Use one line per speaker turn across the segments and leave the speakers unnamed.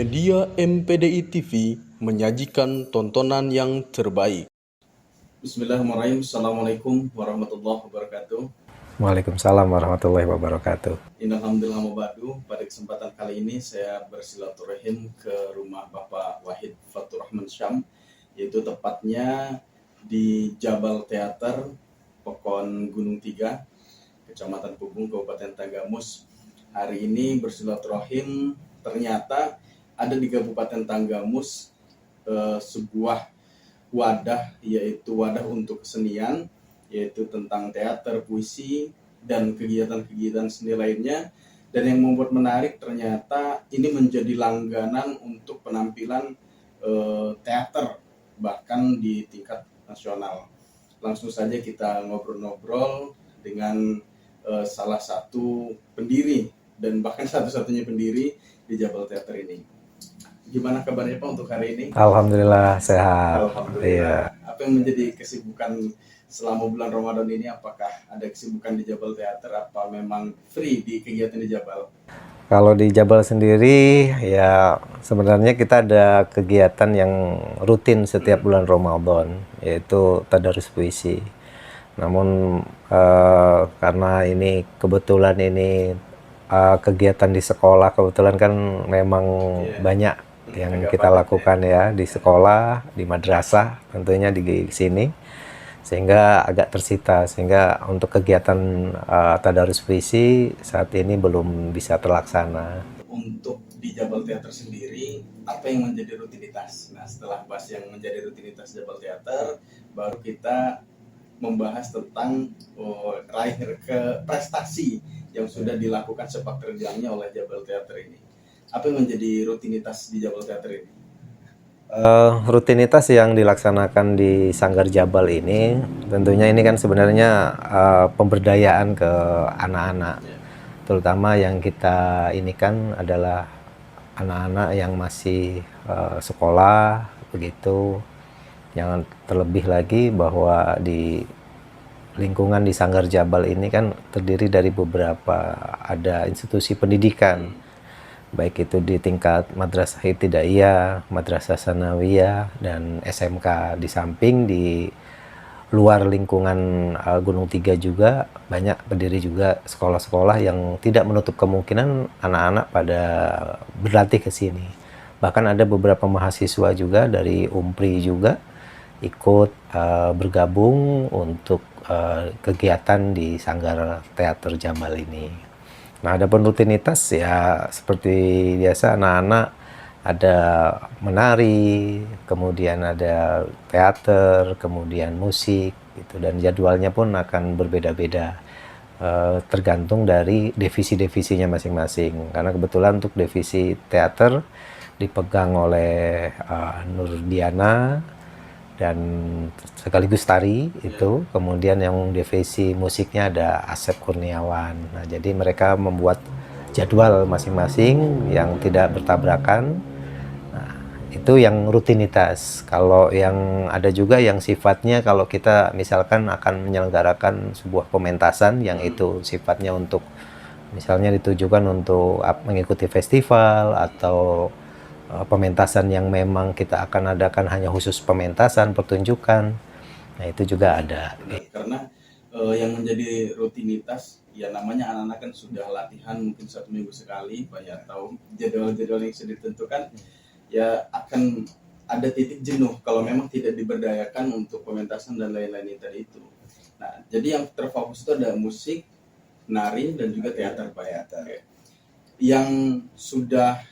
Media MPDI TV menyajikan tontonan yang terbaik. Bismillahirrahmanirrahim. Assalamualaikum warahmatullahi wabarakatuh.
Waalaikumsalam warahmatullahi wabarakatuh.
Innalhamdulillah mabadu. Pada kesempatan kali ini saya bersilaturahim ke rumah Bapak Wahid Fatur Rahman Syam, yaitu tepatnya di Jabal Teater, Pekon Gunung Tiga, Kecamatan Pubung, Kabupaten Tanggamus. Hari ini bersilaturahim, ternyata ada di Kabupaten Tanggamus sebuah wadah, yaitu wadah untuk kesenian, yaitu tentang teater, puisi, dan kegiatan-kegiatan seni lainnya. Dan yang membuat menarik, ternyata ini menjadi langganan untuk penampilan teater, bahkan di tingkat nasional. Langsung saja kita ngobrol-ngobrol dengan salah satu pendiri dan bahkan satu-satunya pendiri di Jabal Teater ini. Gimana kabarnya Pak untuk hari ini?
Alhamdulillah sehat.
Alhamdulillah. Iya. Apa yang menjadi kesibukan selama bulan Ramadan ini? Apakah ada kesibukan di Jabal Teater? Apa memang free di kegiatan di Jabal?
Kalau di Jabal sendiri ya sebenarnya kita ada kegiatan yang rutin setiap bulan Ramadan, yaitu tadarus puisi. Namun karena ini kebetulan ini kegiatan di sekolah, kebetulan kan memang banyak yang kita lakukan ya di sekolah, di madrasah tentunya di sini, sehingga agak tersita, sehingga untuk kegiatan tadarus puisi saat ini belum bisa terlaksana.
Untuk di Jabal Teater sendiri, apa yang menjadi rutinitas? Nah, setelah bahas yang menjadi rutinitas Jabal Teater, baru kita membahas tentang raih ke prestasi yang sudah dilakukan sepak terjangnya oleh Jabal Teater ini. Apa yang menjadi rutinitas di Jabal Teater ini?
Rutinitas yang dilaksanakan di Sanggar Jabal ini tentunya ini kan sebenarnya pemberdayaan ke anak-anak, terutama yang kita ini kan adalah anak-anak yang masih sekolah begitu. Yang terlebih lagi bahwa di lingkungan di Sanggar Jabal ini kan terdiri dari beberapa ada institusi pendidikan, baik itu di tingkat madrasah ibtidaiyah, madrasah sanawiyah, dan SMK. Di samping di luar lingkungan Gunung Tiga juga banyak berdiri juga sekolah-sekolah yang tidak menutup kemungkinan anak-anak pada berlatih ke sini. Bahkan ada beberapa mahasiswa juga dari UMPRI juga ikut bergabung untuk kegiatan di Sanggar Teater Jabal ini. Nah, ada rutinitas ya seperti biasa, anak-anak ada menari, kemudian ada teater, kemudian musik gitu, dan jadwalnya pun akan berbeda-beda tergantung dari divisi-divisinya masing-masing. Karena kebetulan untuk divisi teater dipegang oleh Nur Diana dan sekaligus tari itu, kemudian yang divisi musiknya ada Asep Kurniawan. Nah, jadi mereka membuat jadwal masing-masing yang tidak bertabrakan. Nah, itu yang rutinitas. Kalau yang ada juga yang sifatnya, kalau kita misalkan akan menyelenggarakan sebuah pementasan yang itu sifatnya untuk misalnya ditujukan untuk mengikuti festival atau pementasan yang memang kita akan adakan hanya khusus pementasan, pertunjukan. Nah, itu juga ada.
Karena yang menjadi rutinitas, ya namanya anak-anak kan sudah latihan mungkin 1 minggu sekali, Pak ya, tahu jadwal-jadwal yang sudah ditentukan, ya akan ada titik jenuh kalau memang tidak diberdayakan untuk pementasan dan lain-lain tadi itu. Nah, jadi yang terfokus itu ada musik, nari, dan juga teater, Pak ya. Yang sudah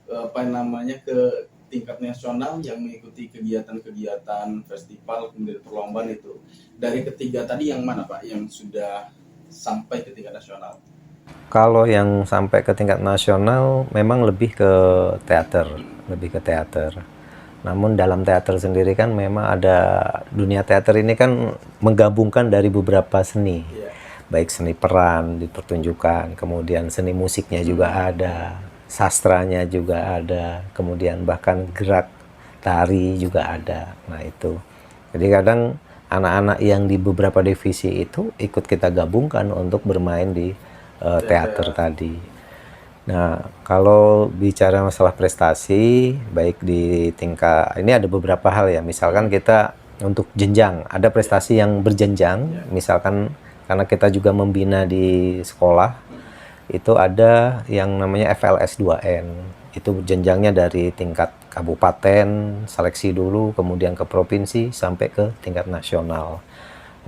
ke tingkat nasional yang mengikuti kegiatan-kegiatan festival kemudian perlombaan itu, dari ketiga tadi yang mana Pak yang sudah sampai ke tingkat nasional?
Kalau yang sampai ke tingkat nasional memang lebih ke teater, Namun dalam teater sendiri kan memang ada, dunia teater ini kan menggabungkan dari beberapa seni, baik seni peran di pertunjukan, kemudian seni musiknya juga ada, sastranya juga ada, kemudian bahkan gerak tari juga ada. Nah, itu jadi kadang anak-anak yang di beberapa divisi itu ikut kita gabungkan untuk bermain di teater tadi. Nah, kalau bicara masalah prestasi, baik di tingkat ini ada beberapa hal ya. Misalkan kita untuk jenjang, ada prestasi yang berjenjang. Misalkan karena kita juga membina di sekolah, itu ada yang namanya FLS 2N. Itu jenjangnya dari tingkat kabupaten, seleksi dulu, kemudian ke provinsi, sampai ke tingkat nasional.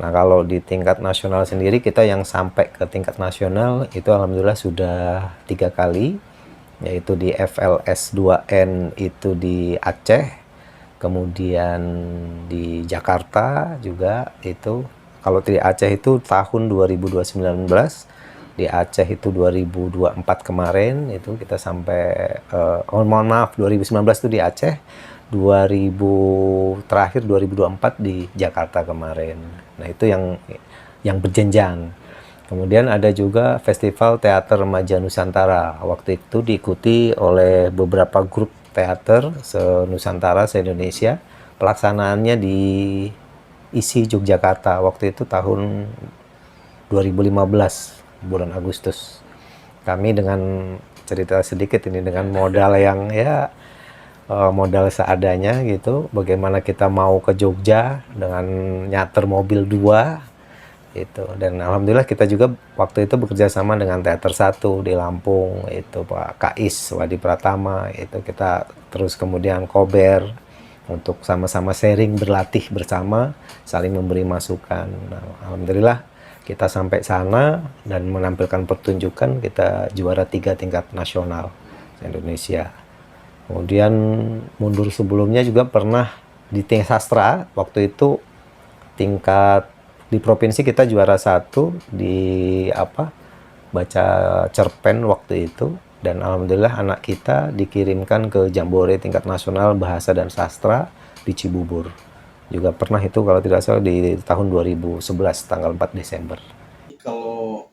Nah, kalau di tingkat nasional sendiri, kita yang sampai ke tingkat nasional itu alhamdulillah sudah 3 kali, yaitu di FLS 2N itu di Aceh, kemudian di Jakarta juga itu. Kalau di Aceh itu tahun 2019, di Aceh itu 2024 kemarin itu kita sampai mohon maaf 2019 itu di Aceh, 2000 terakhir 2024 di Jakarta kemarin. Nah, itu yang berjenjang. Kemudian ada juga Festival Teater Remaja Nusantara. Waktu itu diikuti oleh beberapa grup teater se-Nusantara, se-Indonesia. Pelaksanaannya di ISI Yogyakarta. Waktu itu tahun 2015 bulan Agustus. Kami dengan cerita sedikit ini dengan modal yang ya modal seadanya gitu. Bagaimana kita mau ke Jogja dengan nyater mobil 2 itu, dan alhamdulillah kita juga waktu itu bekerja sama dengan Teater 1 di Lampung, itu Pak Kais Wadi Pratama, itu kita terus kemudian Kober untuk sama-sama sharing, berlatih bersama, saling memberi masukan. Nah, alhamdulillah kita sampai sana dan menampilkan pertunjukan, kita juara 3 tingkat nasional Indonesia. Kemudian mundur sebelumnya juga pernah di tingkat sastra, waktu itu tingkat di provinsi kita juara 1 di baca cerpen waktu itu, dan alhamdulillah anak kita dikirimkan ke Jambore tingkat nasional bahasa dan sastra di Cibubur. Juga pernah itu kalau tidak salah di tahun 2011 tanggal 4 Desember.
Kalau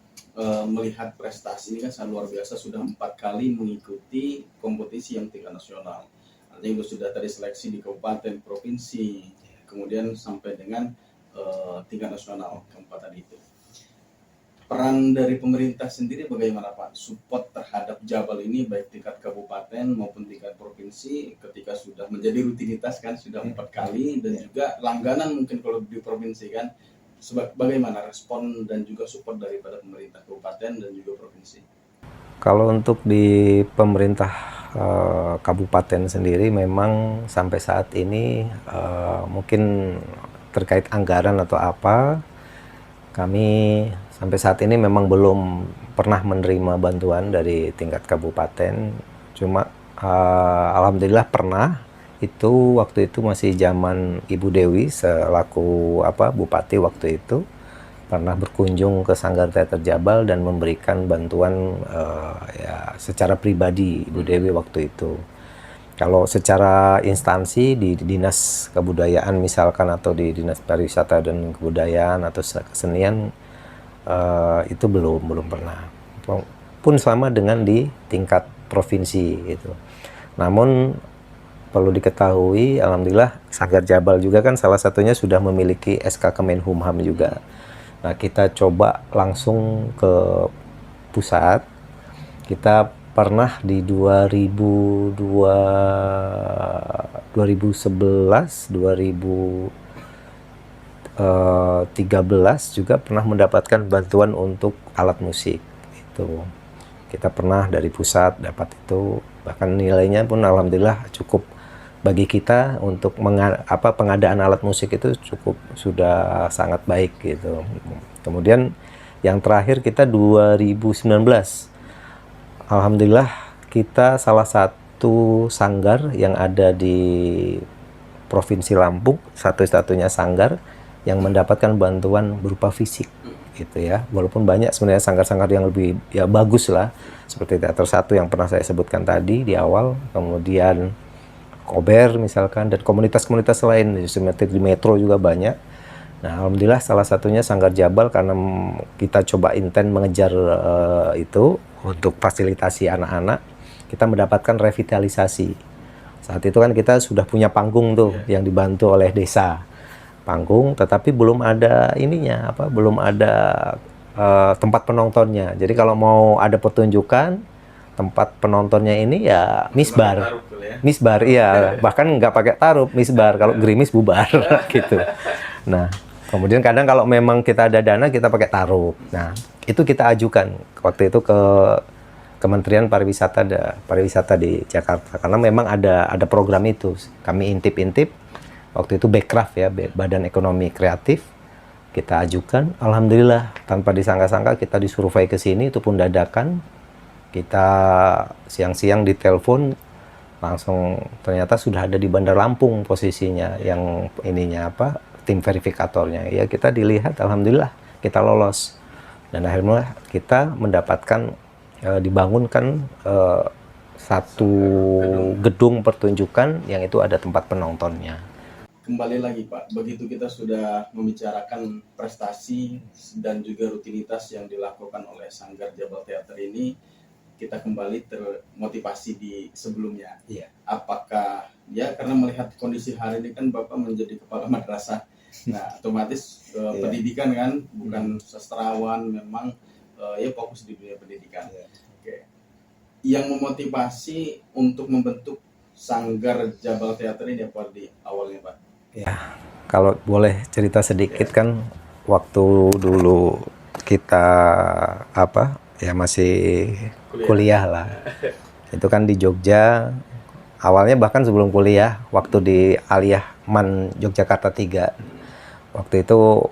melihat prestasi ini kan sangat luar biasa, sudah 4 kali mengikuti kompetisi yang tingkat nasional. Artinya sudah tadi seleksi di kabupaten, provinsi, kemudian sampai dengan tingkat nasional keempat tadi itu. Peran dari pemerintah sendiri bagaimana Pak? Support terhadap Jabal ini baik tingkat kabupaten maupun tingkat provinsi ketika sudah menjadi rutinitas kan, sudah 4 kali, dan juga langganan mungkin kalau di provinsi kan. Bagaimana respon dan juga support daripada pemerintah kabupaten dan juga provinsi?
Kalau untuk di pemerintah kabupaten sendiri memang sampai saat ini mungkin terkait anggaran atau apa, kami sampai saat ini memang belum pernah menerima bantuan dari tingkat kabupaten. Cuma alhamdulillah pernah, itu waktu itu masih zaman Ibu Dewi selaku Bupati waktu itu, pernah berkunjung ke Sanggar Teater Jabal dan memberikan bantuan ya secara pribadi Ibu Dewi waktu itu. Kalau secara instansi di Dinas Kebudayaan misalkan, atau di Dinas Pariwisata dan Kebudayaan atau Kesenian, itu belum pernah. Pun sama dengan di tingkat provinsi itu. Namun perlu diketahui, alhamdulillah Sanggar Jabal juga kan salah satunya sudah memiliki SK Kemenhumham juga. Nah, kita coba langsung ke pusat. Kita pernah di 2011, 2013 juga pernah mendapatkan bantuan untuk alat musik. Itu kita pernah dari pusat dapat itu, bahkan nilainya pun alhamdulillah cukup bagi kita untuk pengadaan alat musik itu cukup sudah sangat baik gitu. Kemudian yang terakhir kita 2019, alhamdulillah kita salah satu sanggar yang ada di Provinsi Lampung, satu-satunya sanggar yang mendapatkan bantuan berupa fisik gitu ya. Walaupun banyak sebenarnya sanggar-sanggar yang lebih ya bagus lah, seperti Teater 1 yang pernah saya sebutkan tadi di awal, kemudian Kober misalkan, dan komunitas-komunitas lain seperti di Metro juga banyak. Nah, alhamdulillah salah satunya Sanggar Jabal, karena kita coba intent mengejar itu untuk fasilitasi anak-anak, kita mendapatkan revitalisasi. Saat itu kan kita sudah punya panggung tuh yang dibantu oleh desa. Panggung, tetapi belum ada ininya, belum ada tempat penontonnya. Jadi kalau mau ada pertunjukan, tempat penontonnya ini ya misbar.
Taruh dulu ya.
Misbar, iya. Bahkan nggak pakai taruh, misbar. Kalau gerimis bubar, gitu. Nah, kemudian kadang kalau memang kita ada dana, kita pakai taruh. Nah, itu kita ajukan waktu itu ke Kementerian Pariwisata di Jakarta. Karena memang ada program itu. Kami intip-intip, waktu itu Bekraf ya, Badan Ekonomi Kreatif. Kita ajukan, alhamdulillah tanpa disangka-sangka kita disurvei ke sini, itu pun dadakan. Kita siang-siang ditelepon, langsung ternyata sudah ada di Bandar Lampung posisinya, yang ininya apa, tim verifikatornya. Ya kita dilihat, alhamdulillah kita lolos. Dan akhirnya kita mendapatkan dibangunkan satu gedung pertunjukan yang itu ada tempat penontonnya.
Kembali lagi Pak, begitu kita sudah membicarakan prestasi dan juga rutinitas yang dilakukan oleh Sanggar Jabal Teater ini, kita kembali termotivasi di sebelumnya.
Iya.
Apakah ya karena melihat kondisi hari ini kan Bapak menjadi kepala madrasah, nah otomatis pendidikan kan, bukan sastrawan, memang ya fokus di dunia pendidikan. Oke. Yang memotivasi untuk membentuk Sanggar Jabal Teater ini apa di awalnya Pak?
Ya, kalau boleh cerita sedikit kan, waktu dulu kita masih kuliah lah. Itu kan di Jogja. Awalnya bahkan sebelum kuliah, waktu di Aliyah MAN Yogyakarta 3. Waktu itu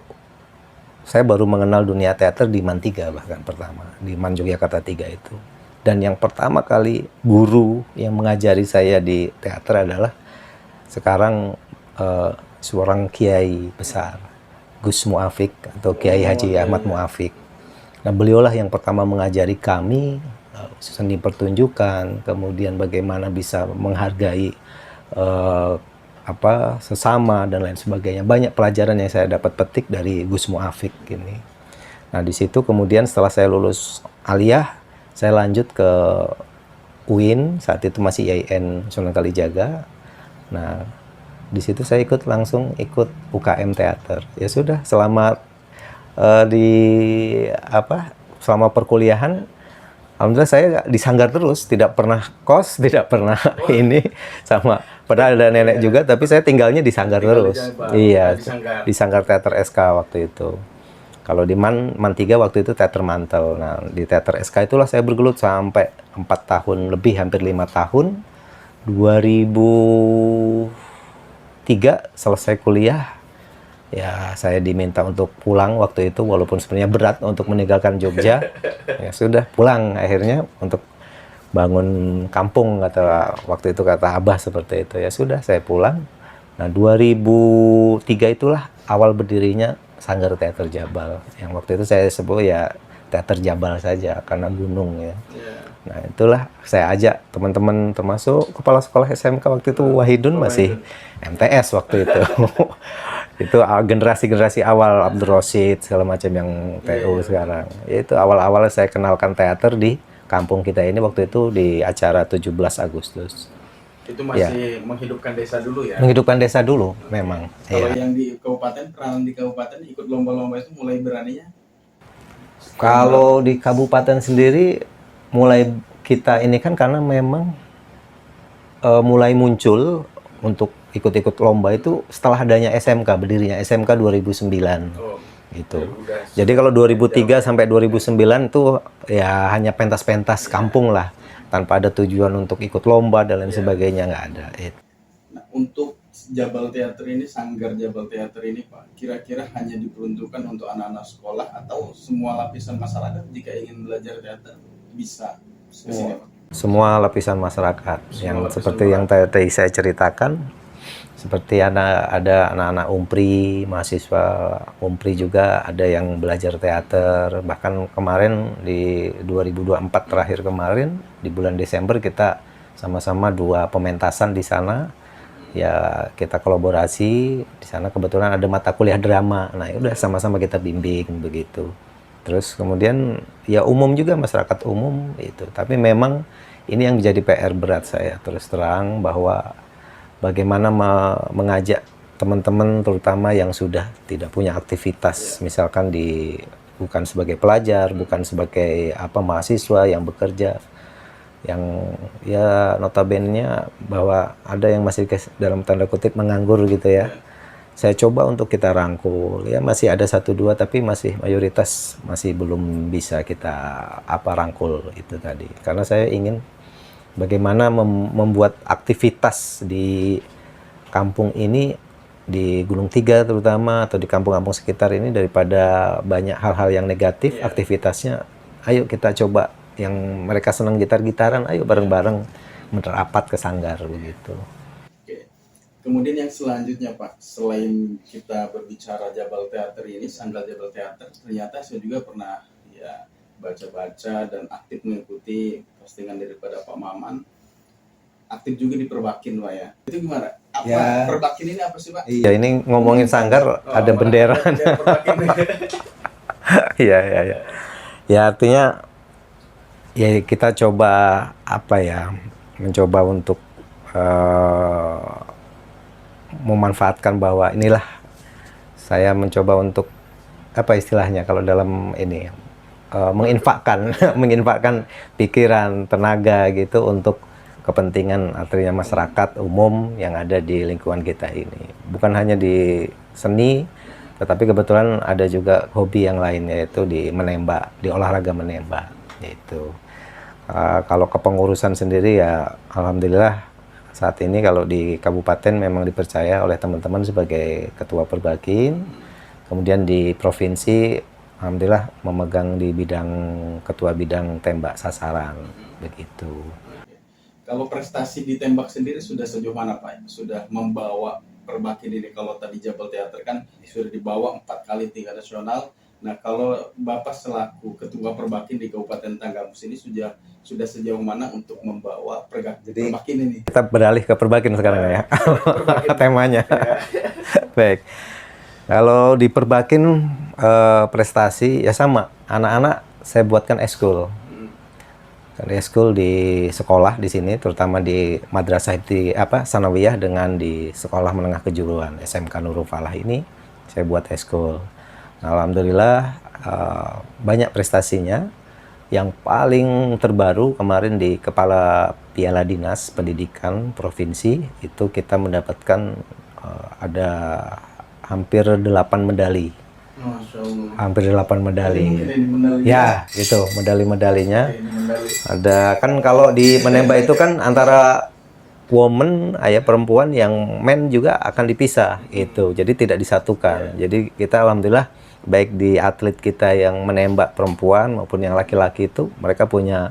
saya baru mengenal dunia teater di MAN 3 bahkan pertama, di MAN Yogyakarta 3 itu. Dan yang pertama kali guru yang mengajari saya di teater adalah sekarang seorang kiai besar, Gus Muafik atau Kiai Haji Ahmad Muafik. Nah, beliaulah yang pertama mengajari kami seni pertunjukan, kemudian bagaimana bisa menghargai sesama dan lain sebagainya. Banyak pelajaran yang saya dapat petik dari Gus Muafik ini. Nah, di situ kemudian setelah saya lulus aliyah, saya lanjut ke UIN, saat itu masih IAIN Sunan Kalijaga. Nah, di situ saya langsung ikut UKM teater. Ya sudah, selama selama perkuliahan, alhamdulillah saya di Sanggar terus, tidak pernah kos, tidak pernah ini sama. Padahal ada nenek juga, tapi saya tinggalnya di Sanggar terus. Iya, di Sanggar Teater SK waktu itu. Kalau di MAN 3 waktu itu teater mantel. Nah, di teater SK itulah saya bergelut sampai 4 tahun lebih, hampir 5 tahun. 2003 selesai kuliah, ya saya diminta untuk pulang waktu itu, walaupun sebenarnya berat untuk meninggalkan Jogja. Ya sudah, pulang akhirnya untuk bangun kampung, waktu itu kata Abah seperti itu. Ya sudah, saya pulang. Nah, 2003 itulah awal berdirinya Sanggar Teater Jabal, yang waktu itu saya sebut ya Teater Jabal saja karena gunung ya. Nah, itulah saya ajak teman-teman, termasuk kepala sekolah SMK waktu itu Wahidun, masih MTS waktu itu. Itu generasi-generasi awal, Abdul Rosid segala macam yang PU sekarang. Itu awal-awal saya kenalkan teater di kampung kita ini waktu itu di acara 17 Agustus.
Itu masih menghidupkan desa dulu ya?
Menghidupkan desa dulu, memang.
Kalau yang di kabupaten, peranan di kabupaten ikut lomba-lomba itu mulai beraninya?
Kalau di kabupaten sendiri, mulai kita ini kan karena memang mulai muncul untuk ikut-ikut lomba itu setelah adanya SMK, berdirinya SMK 2009. Gitu. Jadi kalau 2003 sampai 2009 itu ya hanya pentas-pentas kampung lah, tanpa ada tujuan untuk ikut lomba dan lain sebagainya, nggak ada.
Nah, untuk Jabal Teater ini, Sanggar Jabal Teater ini Pak, kira-kira hanya diperuntukkan untuk anak-anak sekolah atau semua lapisan masyarakat jika ingin belajar teater bisa ke sini Pak?
Semua lapisan masyarakat, seperti yang tadi saya ceritakan, seperti ada anak-anak Umpri, mahasiswa Umpri juga ada yang belajar teater. Bahkan kemarin di 2024 terakhir kemarin, di bulan Desember kita sama-sama 2 pementasan di sana. Ya kita kolaborasi di sana, kebetulan ada mata kuliah drama. Nah, udah sama-sama kita bimbing begitu. Terus kemudian ya umum juga, masyarakat umum itu. Tapi memang ini yang menjadi PR berat saya terus terang, bahwa bagaimana mengajak teman-teman terutama yang sudah tidak punya aktivitas, misalkan bukan sebagai pelajar, bukan sebagai mahasiswa yang bekerja. yang ya notabene-nya bahwa ada yang masih dalam tanda kutip menganggur gitu ya. Saya coba untuk kita rangkul, ya masih ada satu dua tapi masih mayoritas masih belum bisa kita rangkul itu tadi. Karena saya ingin bagaimana membuat aktivitas di kampung ini, di Gunung Tiga terutama atau di kampung-kampung sekitar ini, daripada banyak hal-hal yang negatif aktivitasnya, ayo kita coba yang mereka senang gitar-gitaran, ayo bareng-bareng merapat ke sanggar begitu.
Kemudian yang selanjutnya Pak, selain kita berbicara Jabal Teater ini, Sanggar Jabal Teater, ternyata saya juga pernah ya baca-baca dan aktif mengikuti postingan daripada Pak Maman. Aktif juga di Perbakin Pak ya. Itu gimana? Apa ya. Perbakin ini apa sih Pak?
Iya, ini ngomongin sanggar ada bendera. Iya, iya, iya. Ya artinya ya kita coba mencoba untuk memanfaatkan bahwa inilah saya mencoba untuk istilahnya kalau dalam ini menginfakkan pikiran, tenaga gitu untuk kepentingan artinya masyarakat umum yang ada di lingkungan kita ini. Bukan hanya di seni, tetapi kebetulan ada juga hobi yang lain, yaitu di menembak, di olahraga menembak gitu. Kalau kepengurusan sendiri ya alhamdulillah saat ini kalau di kabupaten memang dipercaya oleh teman-teman sebagai ketua Perbakin. Kemudian di provinsi alhamdulillah memegang di bidang ketua bidang tembak sasaran begitu.
Kalau prestasi di tembak sendiri sudah sejauh mana Pak? Sudah membawa Perbakin ini, kalau tadi Jabal Teater kan sudah dibawa 4 kali tingkat nasional. Nah kalau Bapak selaku ketua Perbakin di Kabupaten Tanggamus ini sudah sejauh mana untuk membawa Perbakin ini?
Kita beralih ke Perbakin sekarang ya. Temanya. Baik. Kalau di Perbakin prestasi ya sama, anak-anak saya buatkan eskul. Eskul di sekolah di sini, terutama di Madrasah Sanawiyah dengan di Sekolah Menengah Kejuruan SMK Nurul Falah ini saya buat eskul. Nah, alhamdulillah banyak prestasinya. Yang paling terbaru kemarin di Kepala Piala Dinas Pendidikan Provinsi itu kita mendapatkan ada hampir 8 medali. Hampir 8 medali. Ya, itu medali-medalinya. Ada kan kalau di menembak itu kan antara woman, perempuan, yang men juga akan dipisah itu. Jadi tidak disatukan. Jadi kita alhamdulillah baik di atlet kita yang menembak perempuan maupun yang laki-laki itu mereka punya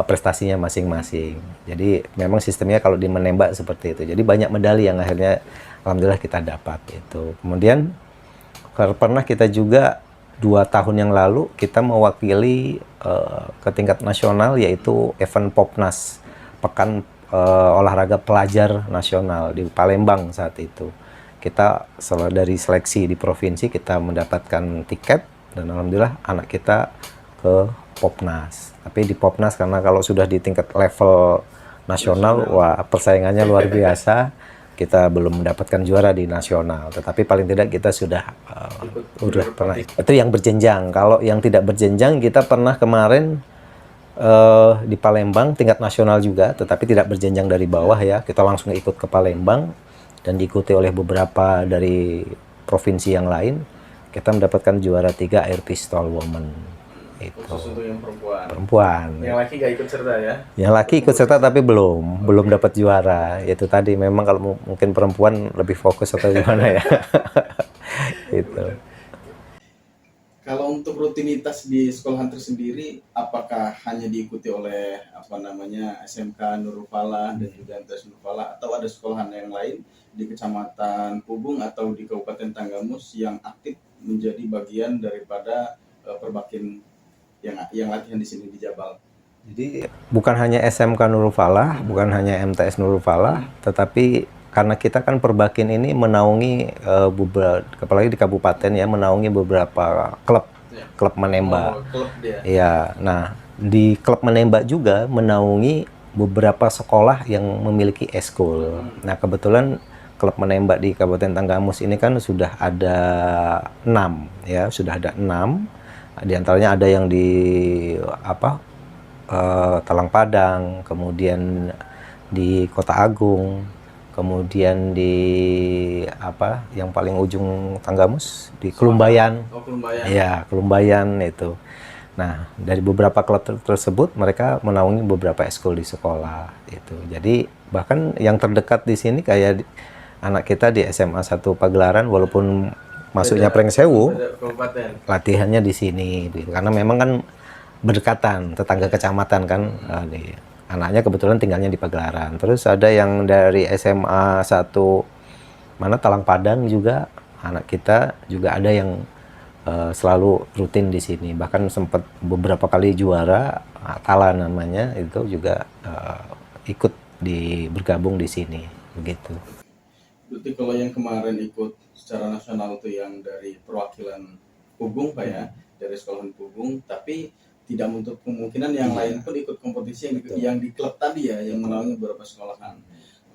prestasinya masing-masing. Jadi memang sistemnya kalau di menembak seperti itu. Jadi banyak medali yang akhirnya alhamdulillah kita dapat itu. Kemudian pernah kita juga 2 tahun yang lalu kita mewakili ke tingkat nasional, yaitu event Popnas, Pekan Olahraga Pelajar Nasional di Palembang saat itu. Kita dari seleksi di provinsi kita mendapatkan tiket dan alhamdulillah anak kita ke Popnas. Tapi di Popnas karena kalau sudah di tingkat level nasional, wah persaingannya luar biasa. Kita belum mendapatkan juara di nasional, tetapi paling tidak kita sudah pernah. Itu yang berjenjang. Kalau yang tidak berjenjang kita pernah kemarin di Palembang tingkat nasional juga, tetapi tidak berjenjang dari bawah ya. Kita langsung ikut ke Palembang dan diikuti oleh beberapa dari provinsi yang lain. Kita mendapatkan juara 3 air pistol woman. Itu.
Khusus untuk yang
perempuan.
Yang laki nggak ikut serta ya?
Yang laki ikut serta tapi belum dapat juara. Itu tadi memang kalau mungkin perempuan lebih fokus atau gimana ya. Itu.
Kalau untuk rutinitas di sekolahan tersendiri, apakah hanya diikuti oleh SMK Nurul Falah dan juga MTS Nurul Falah, atau ada sekolahan yang lain di Kecamatan Kubung atau di Kabupaten Tanggamus yang aktif menjadi bagian daripada Perbakin yang latihan di sini di Jabal?
Jadi bukan hanya SMK Nurul Falah, bukan hanya MTS Nurul Falah, tetapi karena kita kan Perbakin ini menaungi apalagi di kabupaten ya, menaungi beberapa klub menembak.
Klub dia.
Ya, nah di klub menembak juga menaungi beberapa sekolah yang memiliki eskul. Nah kebetulan klub menembak di Kabupaten Tanggamus ini kan sudah ada 6 ya, sudah ada 6. Di antaranya ada yang di Talang Padang, kemudian di Kota Agung, kemudian di apa yang paling ujung Tanggamus di Kelumbayan.
Oh, Kelumbayan.
Iya, Kelumbayan itu. Nah, dari beberapa klub tersebut mereka menaungi beberapa ekskul di sekolah itu. Jadi bahkan yang terdekat di sini kayak anak kita di SMA 1 Pagelaran, walaupun masuknya Pringsewu, latihannya di sini gitu. Karena memang kan berdekatan, tetangga kecamatan kan. Anaknya kebetulan tinggalnya di Pagelaran. Terus ada yang dari SMA 1 mana Talang Padang juga, anak kita juga ada yang selalu rutin di sini, bahkan sempat beberapa kali juara Tala namanya, itu juga ikut bergabung di sini begitu.
Berarti kalau yang kemarin ikut secara nasional itu yang dari perwakilan Pugung Pak ya, dari sekolahan Pugung, tapi tidak menutup kemungkinan yang lain pun ikut kompetisi yang di klub tadi ya, yang menaungi beberapa sekolahan.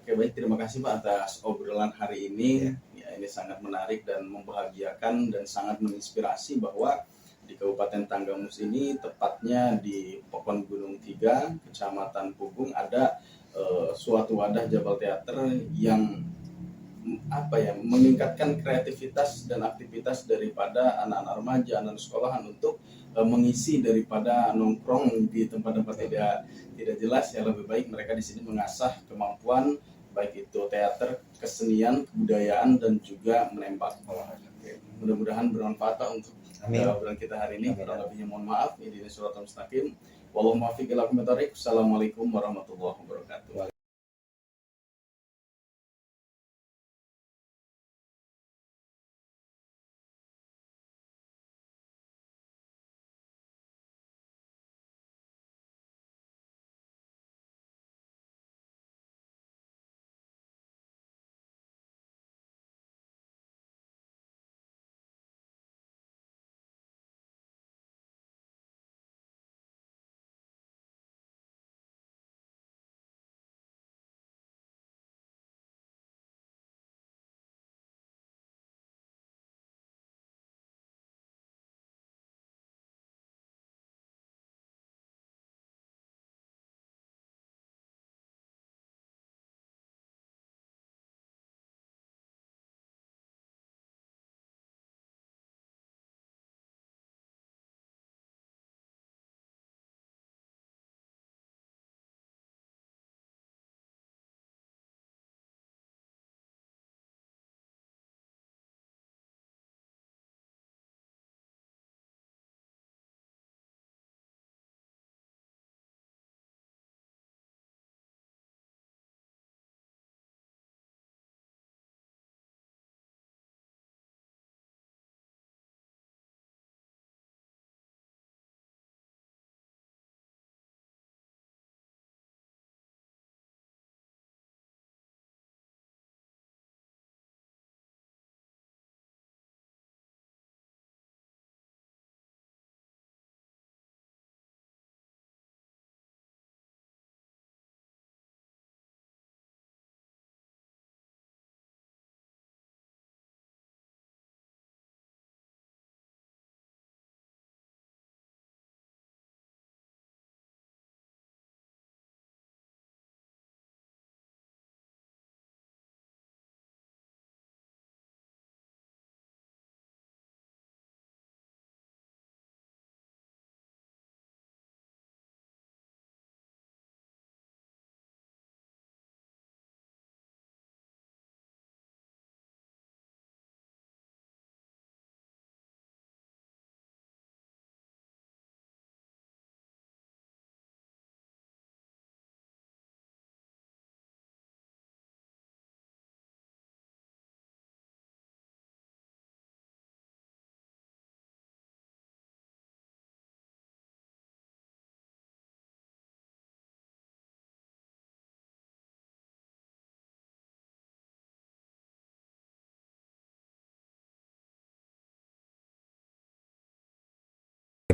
Oke, baik, terima kasih Pak atas obrolan hari ini. Ya, ini sangat menarik dan membahagiakan dan sangat menginspirasi bahwa di Kabupaten Tanggamus ini, tepatnya di Pokon Gunung 3, Kecamatan Pugung, ada suatu wadah Jabal Teater yang meningkatkan kreativitas dan aktivitas daripada anak-anak remaja, anak sekolahan untuk mengisi daripada nongkrong di tempat-tempat tidak jelas. Ya, lebih baik mereka di sini mengasah kemampuan baik itu teater, kesenian, kebudayaan, dan juga menembak. Mudah-mudahan bermanfaat untuk obrolan kita hari ini. Kurang lebihnya mohon maaf. Ini Suratul Mustaqim. Wallahu muwaffiq ila aqwamit thoriq. Assalamualaikum warahmatullahi wabarakatuh.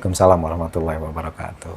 Waalaikumsalam warahmatullahi wabarakatuh.